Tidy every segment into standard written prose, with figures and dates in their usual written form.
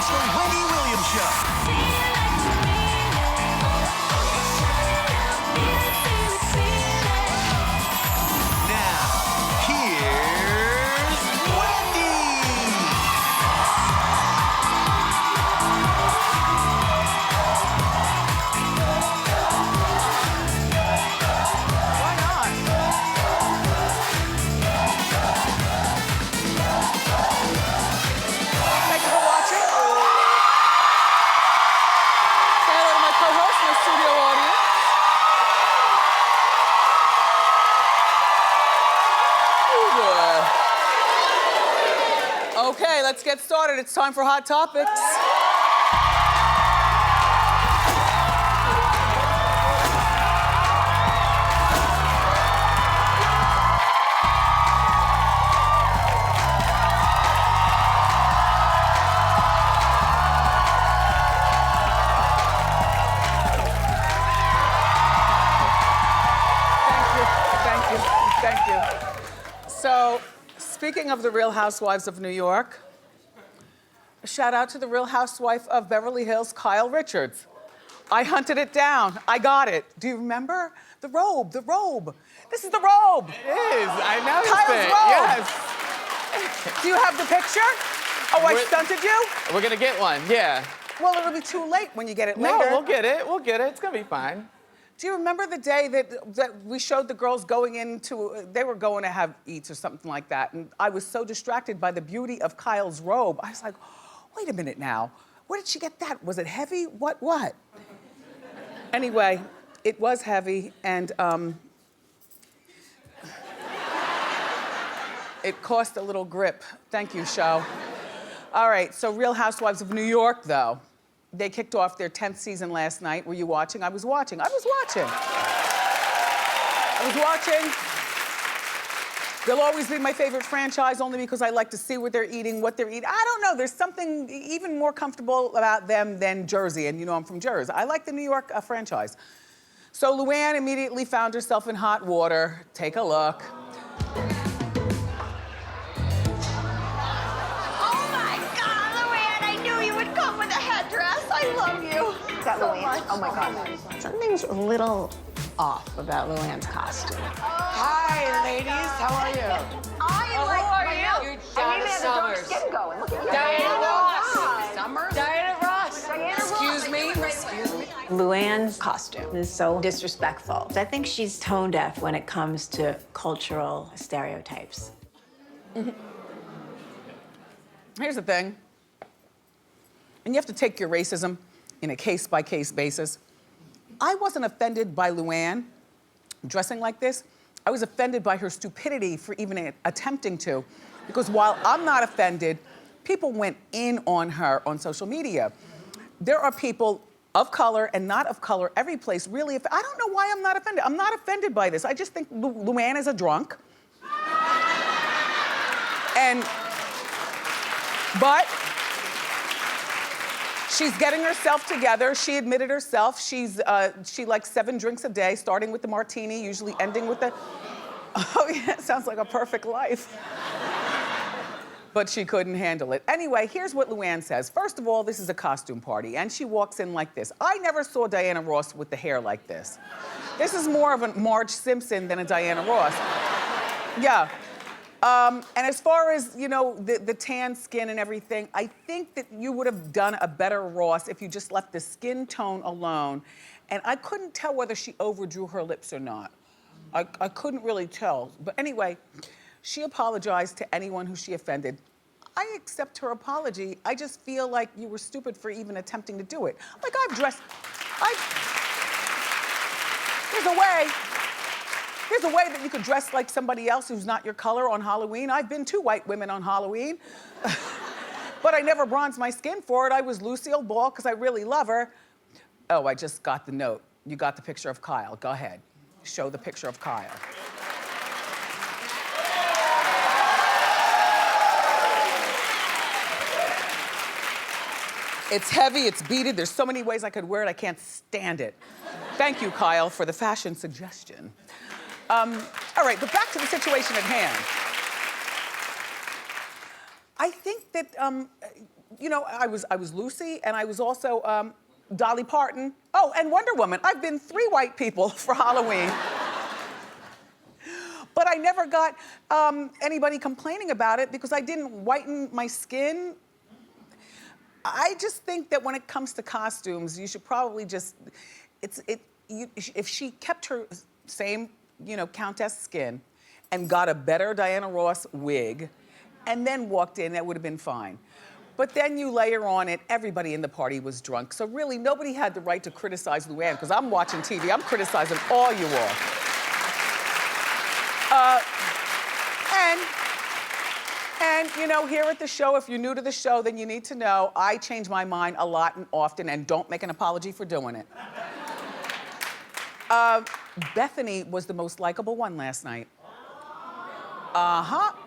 It's the Wendy Williams Show. Now, here's Wendy. Why not? Thank you for watching. Say hello to my co-host, my studio audience. Ooh, okay, let's get started. It's time for Hot Topics. Thank you. So, speaking of the Real Housewives of New York, a shout out to the Real Housewife of Beverly Hills, Kyle Richards. I hunted it down. I got it. Do you remember? The robe. This is the robe. It is. I noticed Kyle's it. robe. Yes. Do you have the picture? Oh, I stunted you? We're gonna get one. Yeah. Well, it'll be too late when you get it later. No, we'll get it. We'll get it. It's gonna be fine. Do you remember the day that we showed the girls going into, they were going to have eats or something like that, and I was so distracted by the beauty of Kyle's robe. I was like, wait a minute now. Where did she get that? Was it heavy? What? Anyway, it was heavy, and it cost a little grip. Thank you, show. All right, so Real Housewives of New York, though. They kicked off their 10th season last night. Were you watching? I was watching. They'll always be my favorite franchise only because I like to see what they're eating, what they're eating. I don't know, there's something even more comfortable about them than Jersey, and you know I'm from Jersey. I like the New York franchise. So Luann immediately found herself in hot water. Take a look. I love you. Is that so Luann? much. Oh my God. Something's a little off about Luann's costume. Hi, ladies. How are you? I am like, who are my you? nose- You're I Donna mean, there's a dark Summers. skin going. Look at you. Diana Ross. Summer. Diana Ross. Diana Excuse Ross. me. Excuse me. Luann's costume is so disrespectful. I think she's tone deaf when it comes to cultural stereotypes. Here's the thing. And you have to take your racism in a case-by-case basis. I wasn't offended by Luann dressing like this. I was offended by her stupidity for even attempting to. Because while I'm not offended, people went in on her on social media. There are people of color and not of color every place really. I don't know why I'm not offended. I'm not offended by this. I just think Luann is a drunk. But she's getting herself together. She admitted herself. She likes 7 drinks a day, starting with the martini, usually ending with the, oh yeah, it sounds like a perfect life. But she couldn't handle it. Anyway, here's what Luann says. First of all, this is a costume party, and she walks in like this. I never saw Diana Ross with the hair like this. This is more of a Marge Simpson than a Diana Ross. Yeah. And as far as, you know, the tan skin and everything, I think that you would have done a better Ross if you just left the skin tone alone. And I couldn't tell whether she overdrew her lips or not. I couldn't really tell. But anyway, she apologized to anyone who she offended. I accept her apology. I just feel like you were stupid for even attempting to do it. Like, There's a way that you could dress like somebody else who's not your color on Halloween. I've been 2 white women on Halloween. But I never bronzed my skin for it. I was Lucille Ball because I really love her. Oh, I just got the note. You got the picture of Kyle. Go ahead. Show the picture of Kyle. It's heavy, it's beaded. There's so many ways I could wear it, I can't stand it. Thank you, Kyle, for the fashion suggestion. All right, but back to the situation at hand. I think that you know, I was Lucy, and I was also Dolly Parton. Oh, and Wonder Woman. I've been 3 white people for Halloween. But I never got anybody complaining about it because I didn't whiten my skin. I just think that when it comes to costumes, you should probably just, if she kept her same, you know, countess skin and got a better Diana Ross wig and then walked in, that would have been fine. But then you layer on it, everybody in the party was drunk. So really, nobody had the right to criticize Luann, because I'm watching TV, I'm criticizing all you all. And you know, here at the show, if you're new to the show, then you need to know I change my mind a lot and often, and don't make an apology for doing it. Bethany was the most likable one last night.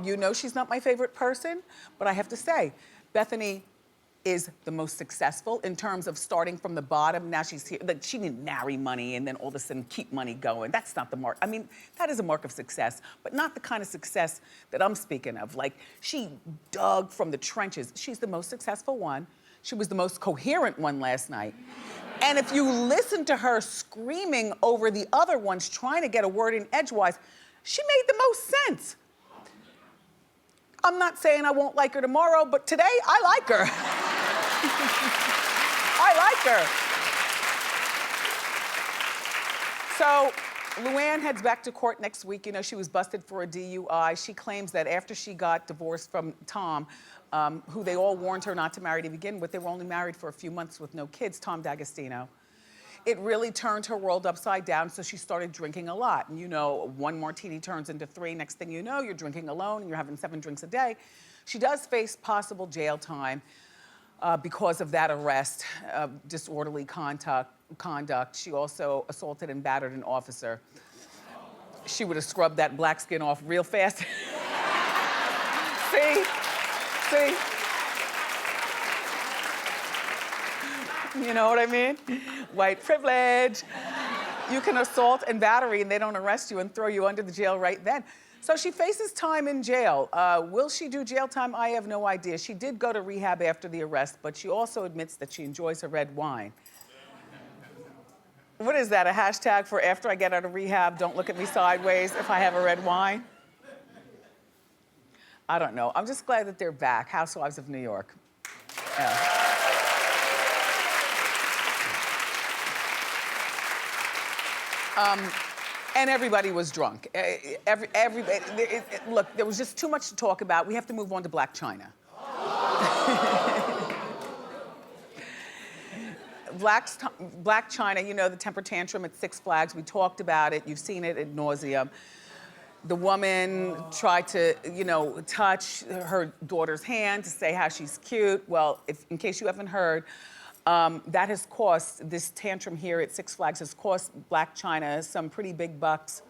You know she's not my favorite person, but I have to say, Bethany is the most successful in terms of starting from the bottom. Now she's here. Like, she didn't marry money and then all of a sudden keep money going. That's not the mark. I mean, that is a mark of success, but not the kind of success that I'm speaking of. Like, she dug from the trenches. She's the most successful one. She was the most coherent one last night. And if you listen to her screaming over the other ones, trying to get a word in edgewise, she made the most sense. I'm not saying I won't like her tomorrow, but today I like her. I like her. So Luann heads back to court next week. You know, she was busted for a DUI. She claims that after she got divorced from Tom, who they all warned her not to marry to begin with, they were only married for a few months with no kids, Tom D'Agostino. It really turned her world upside down, so she started drinking a lot. And you know, 1 martini turns into 3. Next thing you know, you're drinking alone and you're having 7 drinks a day. She does face possible jail time because of that arrest, disorderly conduct. She also assaulted and battered an officer. She would have scrubbed that black skin off real fast. See? See? You know what I mean? White privilege. You can assault and battery and they don't arrest you and throw you under the jail right then. So she faces time in jail. Will she do jail time? I have no idea. She did go to rehab after the arrest, but she also admits that she enjoys her red wine. What is that, a hashtag for after I get out of rehab, don't look at me sideways if I have a red wine? I don't know. I'm just glad that they're back, Housewives of New York. Yeah. And everybody was drunk. Everybody, look, there was just too much to talk about. We have to move on to Blac Chyna. Blac Chyna, you know, the temper tantrum at Six Flags. We talked about it. You've seen it ad nauseum. The woman tried to, you know, touch her daughter's hand to say how she's cute. Well, in case you haven't heard, that has cost, this tantrum here at Six Flags has cost Blac Chyna some pretty big bucks.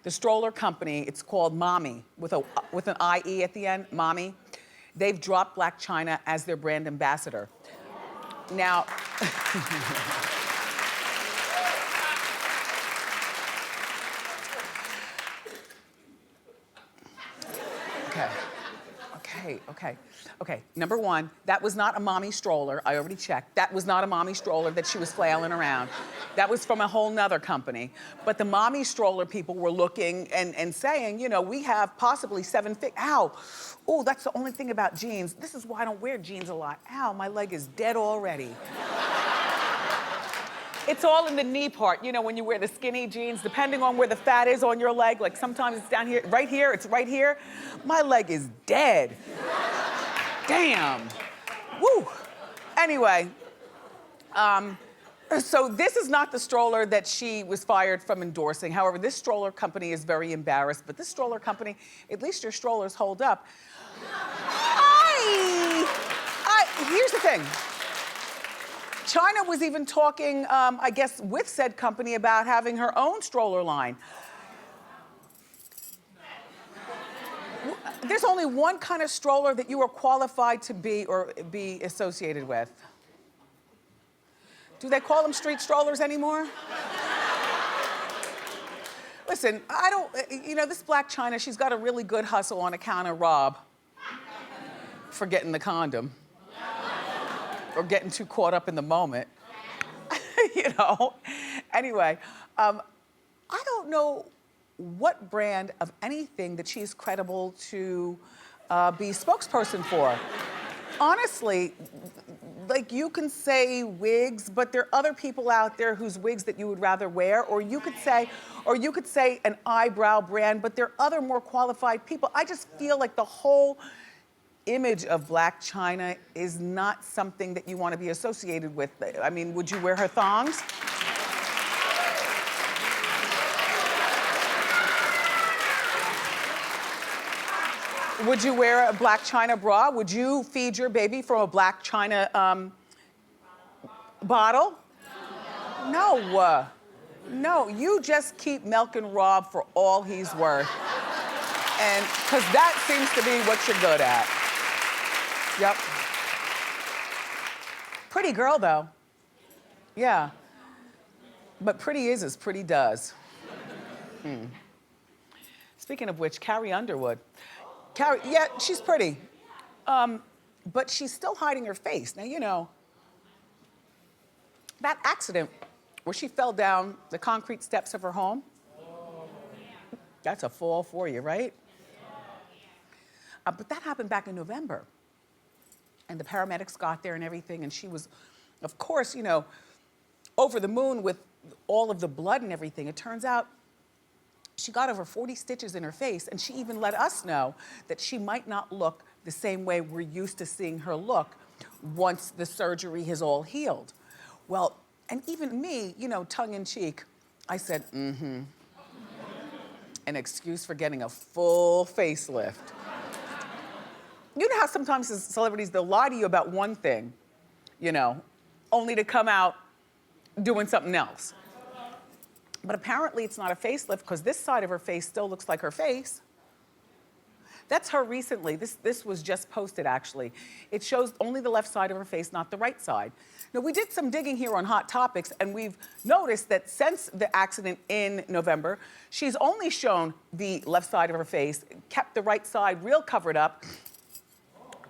The stroller company, it's called Momiie, with an I-E at the end, Momiie. They've dropped Blac Chyna as their brand ambassador. Now, Okay. Number 1, that was not a Momiie stroller. I already checked. That was not a Momiie stroller that she was flailing around. That was from a whole nother company. But the Momiie stroller people were looking and saying, you know, we have possibly 7 feet. Ow. Oh, that's the only thing about jeans. This is why I don't wear jeans a lot. Ow, my leg is dead already. It's all in the knee part. You know, when you wear the skinny jeans, depending on where the fat is on your leg, like sometimes it's down here, it's right here. My leg is dead. Damn. Woo. Anyway, so this is not the stroller that she was fired from endorsing. However, this stroller company is very embarrassed, but this stroller company, at least your strollers hold up. Here's the thing. Chyna was even talking, I guess, with said company about having her own stroller line. There's only one kind of stroller that you are qualified to be associated with. Do they call them street strollers anymore? Listen, you know, this Blac Chyna, she's got a really good hustle on account of Rob for getting the condom. or getting too caught up in the moment. You know? Anyway, I don't know what brand of anything that she's credible to be spokesperson for. Honestly, like you can say wigs, but there are other people out there whose wigs that you would rather wear, or you could say an eyebrow brand, but there are other more qualified people. I just feel like the whole image of Blac Chyna is not something that you want to be associated with. I mean, would you wear her thongs? Would you wear a Blac Chyna bra? Would you feed your baby from a Blac Chyna bottle? No. No, you just keep milking Rob for all he's worth. And, because that seems to be what you're good at. Yep. Pretty girl, though. Yeah. But pretty is as pretty does. Speaking of which, Carrie Underwood. Carrie, yeah, she's pretty. But she's still hiding her face. Now, you know, that accident where she fell down the concrete steps of her home, that's a fall for you, right? But that happened back in November. And the paramedics got there and everything, and she was, of course, you know, over the moon with all of the blood and everything. It turns out she got over 40 stitches in her face, and she even let us know that she might not look the same way we're used to seeing her look once the surgery has all healed. Well, and even me, you know, tongue in cheek, I said, an excuse for getting a full facelift. You know how sometimes as celebrities, they'll lie to you about one thing, you know, only to come out doing something else. But apparently it's not a facelift because this side of her face still looks like her face. That's her recently. This was just posted, actually. It shows only the left side of her face, not the right side. Now, we did some digging here on Hot Topics, and we've noticed that since the accident in November, she's only shown the left side of her face, kept the right side real covered up.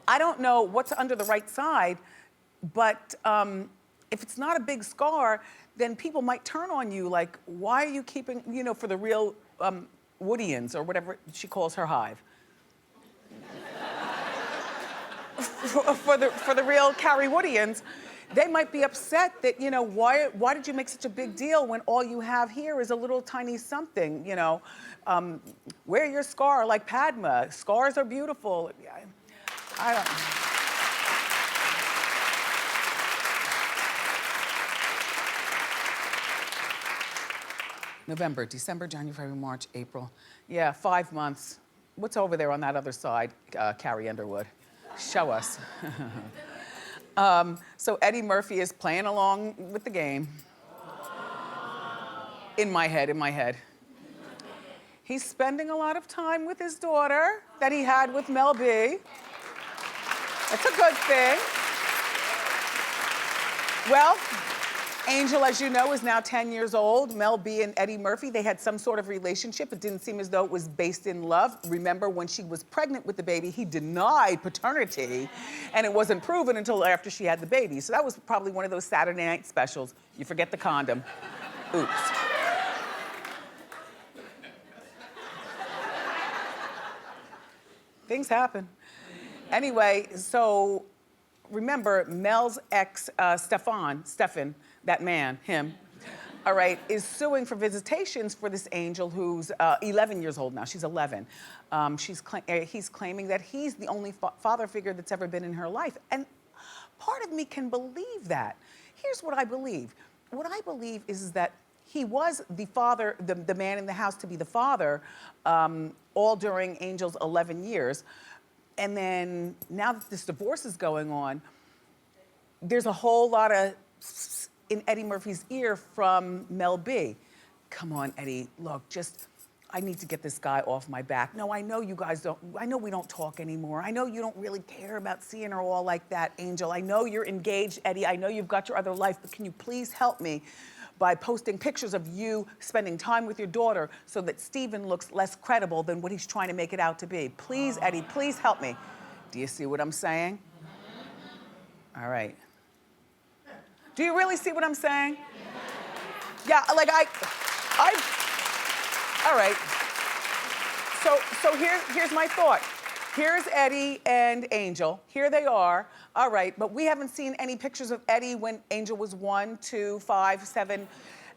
I don't know what's under the right side, but if it's not a big scar, then people might turn on you like, why are you keeping, you know, for the real Woodians or whatever she calls her hive. for the real Carrie Woodians, they might be upset that, you know, why did you make such a big deal when all you have here is a little tiny something, you know? Wear your scar like Padma. Scars are beautiful. I don't. November, December, January, February, March, April. Yeah, 5 months. What's over there on that other side, Carrie Underwood? Show us. So Eddie Murphy is playing along with the game. In my head. He's spending a lot of time with his daughter that he had with Mel B. That's a good thing. Well, Angel, as you know, is now 10 years old. Mel B and Eddie Murphy, they had some sort of relationship. It didn't seem as though it was based in love. Remember, when she was pregnant with the baby, he denied paternity, and it wasn't proven until after she had the baby. So that was probably one of those Saturday night specials. You forget the condom. Oops. Things happen. Anyway, so remember, Mel's ex, Stefan, that man, him, all right, is suing for visitations for this Angel who's 11 years old now. She's 11. He's claiming that he's the only father figure that's ever been in her life. And part of me can believe that. Here's what I believe. What I believe is that he was the father, the man in the house to be the father, all during Angel's 11 years. And then now that this divorce is going on, there's a whole lot of in Eddie Murphy's ear from Mel B. Come on, Eddie, look, I need to get this guy off my back. No, I know you guys don't, I know we don't talk anymore. I know you don't really care about seeing her all like that, Angel. I know you're engaged, Eddie. I know you've got your other life, but can you please help me by posting pictures of you spending time with your daughter so that Steven looks less credible than what he's trying to make it out to be. Please, Eddie, please help me. Do you see what I'm saying? All right. Do you really see what I'm saying? Yeah, like all right. So here's my thought. Here's Eddie and Angel. Here they are. All right, but we haven't seen any pictures of Eddie when Angel was 1, 2, 5, 7.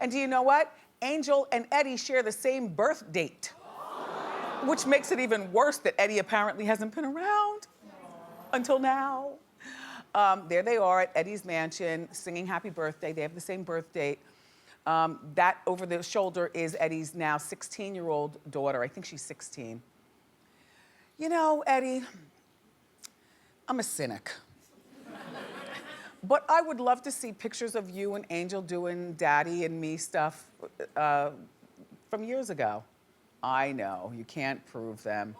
And do you know what? Angel and Eddie share the same birth date, which makes it even worse that Eddie apparently hasn't been around until now. There they are at Eddie's mansion singing happy birthday. They have the same birth date. That over the shoulder is Eddie's now 16-year-old daughter. I think she's 16. You know, Eddie, I'm a cynic. But I would love to see pictures of you and Angel doing Daddy and me stuff from years ago. I know, you can't prove them.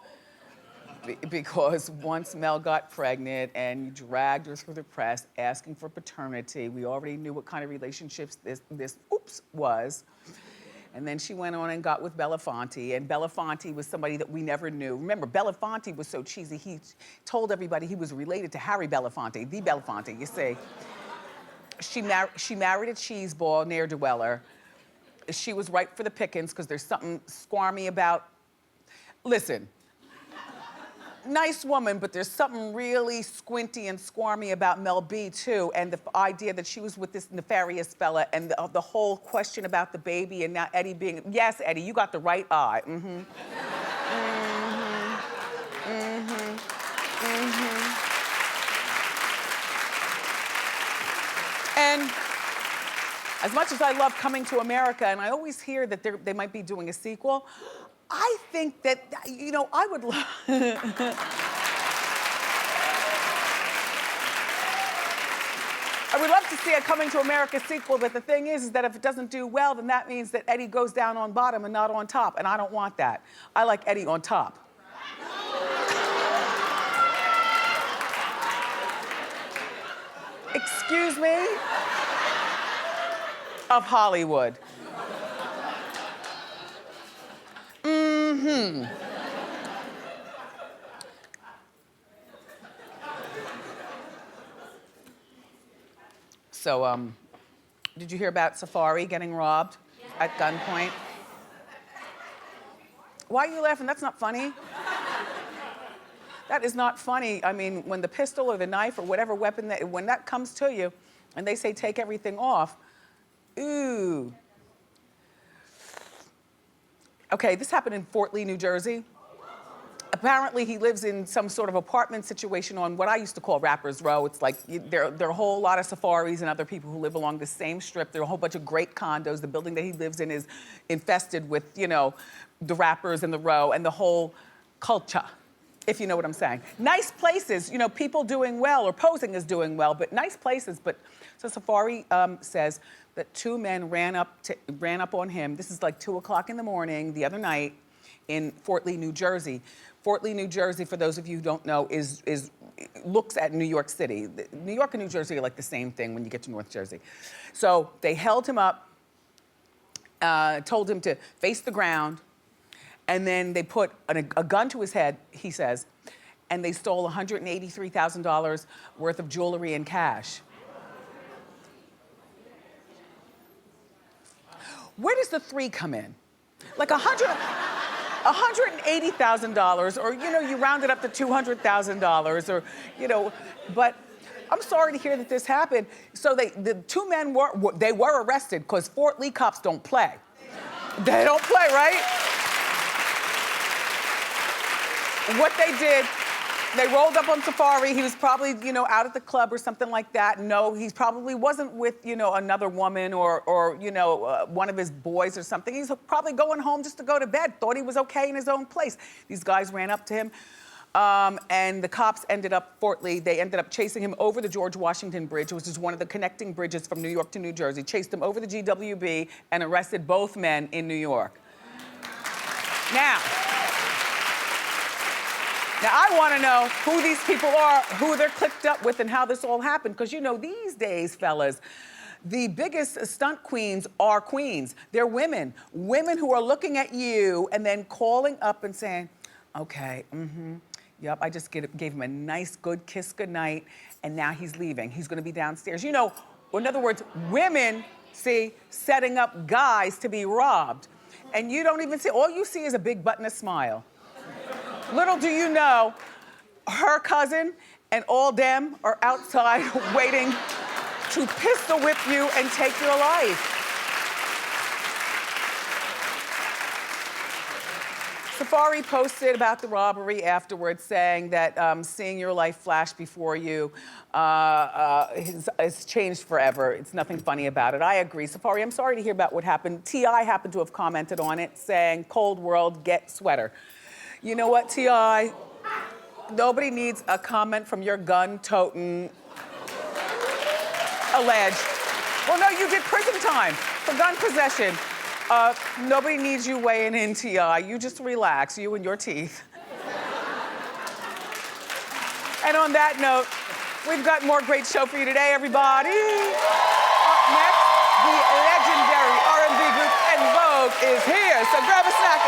Because once Mel got pregnant and you dragged her through the press asking for paternity, we already knew what kind of relationships this was. And then she went on and got with Belafonte, and Belafonte was somebody that we never knew. Remember, Belafonte was so cheesy, he told everybody he was related to Harry Belafonte, the Belafonte, you see. She married a cheeseball, ne'er-do-weller. She was ripe for the pickings because there's something squarmy about, listen, nice woman, but there's something really squinty and squarmy about Mel B too, and the idea that she was with this nefarious fella, and the whole question about the baby, and now Eddie being, yes, Eddie, you got the right eye. And as much as I love Coming to America, and I always hear that they might be doing a sequel, I think that, you know, I would love... I would love to see a Coming to America sequel, but the thing is that if it doesn't do well, then that means that Eddie goes down on bottom and not on top, and I don't want that. I like Eddie on top. Excuse me? Of Hollywood. So, did you hear about Safaree getting robbed at gunpoint? Why are you laughing? That's not funny. That is not funny. I mean, when the pistol or the knife or whatever weapon, when that comes to you and they say take everything off, ooh. Okay, this happened in Fort Lee, New Jersey. Apparently, he lives in some sort of apartment situation on what I used to call Rappers Row. It's like there are a whole lot of Safarees and other people who live along the same strip. There are a whole bunch of great condos. The building that he lives in is infested with, you know, the rappers and the row and the whole culture, if you know what I'm saying. Nice places, you know, people doing well or posing as doing well, but nice places. But so Safaree says that 2 men ran up on him. This is like 2 o'clock in the morning the other night in Fort Lee, New Jersey. Fort Lee, New Jersey, for those of you who don't know, looks at New York City. New York and New Jersey are like the same thing when you get to North Jersey. So they held him up, told him to face the ground, and then they put a gun to his head, he says, and they stole $183,000 worth of jewelry and cash. Where does the 3 come in? Like $180,000, or, you know, you round it up to $200,000, or, you know, but I'm sorry to hear that this happened. So the 2 men were arrested because Fort Lee cops don't play. They don't play, right? What they did, they rolled up on Safaree. He was probably, you know, out at the club or something like that. No, he probably wasn't with, you know, another woman or you know, one of his boys or something. He's probably going home just to go to bed. Thought he was okay in his own place. These guys ran up to him, and the cops ended up, Fort Lee, they ended up chasing him over the George Washington Bridge, which is one of the connecting bridges from New York to New Jersey, chased him over the GWB and arrested both men in New York. Now, I want to know who these people are, who they're clicked up with, and how this all happened. Because, you know, these days, fellas, the biggest stunt queens are queens. They're women. Women who are looking at you and then calling up and saying, okay, yep, I just gave him a nice, good kiss goodnight, and now he's leaving. He's going to be downstairs. You know, Or in other words, women see setting up guys to be robbed. And you don't even see, all you see is a big butt and a smile. Little do you know, her cousin and all them are outside waiting to pistol whip you and take your life. Safaree posted about the robbery afterwards, saying that seeing your life flash before you has changed forever. It's nothing funny about it. I agree. Safaree, I'm sorry to hear about what happened. T.I. happened to have commented on it, saying, cold world, get sweater. You know what, T.I.? Nobody needs a comment from your gun-toting alleged. Well, no, you did prison time for gun possession. Nobody needs you weighing in, T.I. You just relax, you and your teeth. And on that note, we've got more great show for you today, everybody. Up next, the legendary R&B group En Vogue is here, so grab a snack